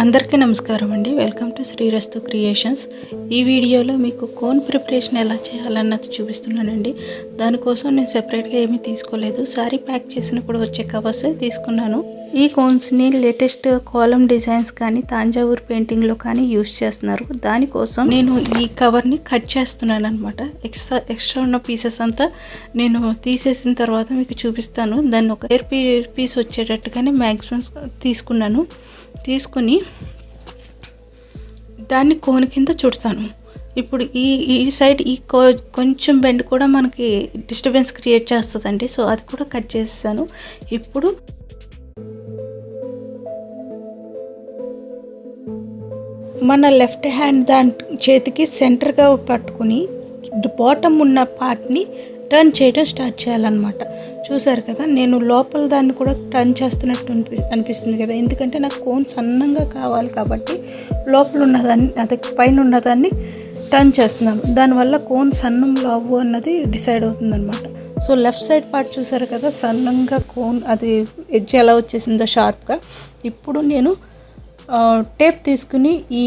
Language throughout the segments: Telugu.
అందరికీ నమస్కారం అండి. Welcome to Srirastu creations. ఈ వీడియోలో మీకు కోన్ ప్రిపరేషన్ ఎలా చేయాలన్నది చూపిస్తున్నానండి. దానికోసం నేను సెపరేట్గా ఏమీ తీసుకోలేదు. శారీ ప్యాక్ చేసినప్పుడు వచ్చే కవర్సే తీసుకున్నాను. ఈ కోన్స్ని లేటెస్ట్ కాలమ్ డిజైన్స్ కానీ తాంజావూర్ పెయింటింగ్లో కానీ యూస్ చేస్తున్నారు. దానికోసం నేను ఈ కవర్ని కట్ చేస్తున్నాను అనమాట. ఎక్స్ట్రా ఉన్న పీసెస్ అంతా నేను తీసేసిన తర్వాత మీకు చూపిస్తాను. దాన్ని ఒక పీస్ వచ్చేటట్టుగానే మ్యాక్సిమం తీసుకున్నాను. తీసుకుని దాన్ని కోన్ కింద చుడతాను. ఇప్పుడు ఈ సైడ్ కొంచెం బెండ్ కూడా మనకి డిస్టర్బెన్స్ క్రియేట్ చేస్తుందండి. సో అది కూడా కట్ చేసేసాను. ఇప్పుడు మన లెఫ్ట్ హ్యాండ్ దాని చేతికి సెంటర్గా పట్టుకుని బాటమ్ ఉన్న పార్ట్ని టర్న్ చేయడం స్టార్ట్ చేయాలన్నమాట. చూసారు కదా, నేను లోపల దాన్ని కూడా టర్న్ చేస్తున్నట్టు అనిపిస్తుంది కదా, ఎందుకంటే నాకు కోన్ సన్నంగా కావాలి కాబట్టి లోపల ఉన్నదాన్ని అదే పైన ఉన్నదాన్ని టర్న్ చేస్తున్నాను. దానివల్ల కోన్ సన్నం లావు అన్నది డిసైడ్ అవుతుందన్నమాట. సో లెఫ్ట్ సైడ్ పార్ట్ చూసారు కదా, సన్నంగా కోన్ అది ఎడ్జ్ ఎలా వచ్చేసిందో షార్ప్గా. ఇప్పుడు నేను టేప్ తీసుకుని ఈ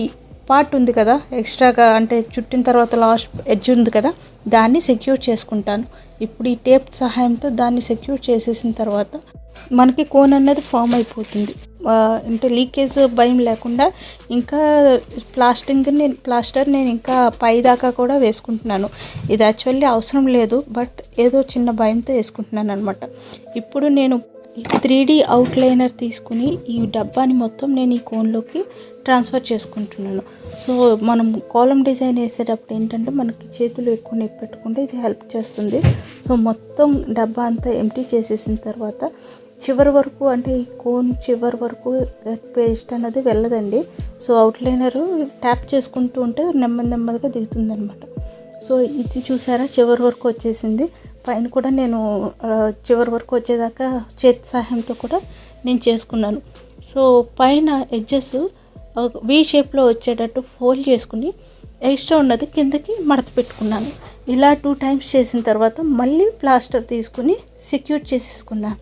పార్ట్ ఉంది కదా ఎక్స్ట్రాగా, అంటే చుట్టిన తర్వాత లాస్ట్ ఎడ్జ్ ఉంది కదా, దాన్ని సెక్యూర్ చేసుకుంటాను. ఇప్పుడు ఈ టేప్ సహాయంతో దాన్ని సెక్యూర్ చేసేసిన తర్వాత మనకి కోన్ అన్నది ఫామ్ అయిపోతుంది. అంటే లీకేజ్ భయం లేకుండా. ఇంకా ప్లాస్టర్ నేను ఇంకా పై దాకా కూడా వేసుకుంటున్నాను. ఇది యాక్చువల్లీ అవసరం లేదు, బట్ ఏదో చిన్న భయంతో వేసుకుంటున్నాను అనమాట. ఇప్పుడు నేను 3D అవుట్లైనర్ తీసుకుని ఈ డబ్బాని మొత్తం నేను ఈ కోన్లోకి ట్రాన్స్ఫర్ చేసుకుంటున్నాను. సో మనం కాలమ్ డిజైన్ వేసేటప్పుడు ఏంటంటే మనకి చేతులు ఎక్కువ నొప్పి పెట్టుకుంటే ఇది హెల్ప్ చేస్తుంది. సో మొత్తం డబ్బా అంతా ఎంటీ చేసేసిన తర్వాత చివరి వరకు, అంటే ఈ కోన్ చివరి వరకు పేస్ట్ అనేది వెళ్ళదండి. సో అవుట్లైనరు ట్యాప్ చేసుకుంటూ ఉంటే నెమ్మదిగా దిగుతుంది అనమాట. సో ఇది చూసారా, చివరి వరకు వచ్చేసింది. పైన కూడా నేను చివరి వరకు వచ్చేదాకా చేతి సహాయంతో కూడా నేను చేసుకున్నాను. సో పైన ఎడ్జెస్ వీ షేప్లో వచ్చేటట్టు ఫోల్డ్ చేసుకుని ఎక్స్ట్రా ఉన్నది కిందకి మడత పెట్టుకున్నాను. ఇలా 2 టైమ్స్ చేసిన తర్వాత మళ్ళీ ప్లాస్టర్ తీసుకుని సెక్యూర్ చేసేసుకున్నాను.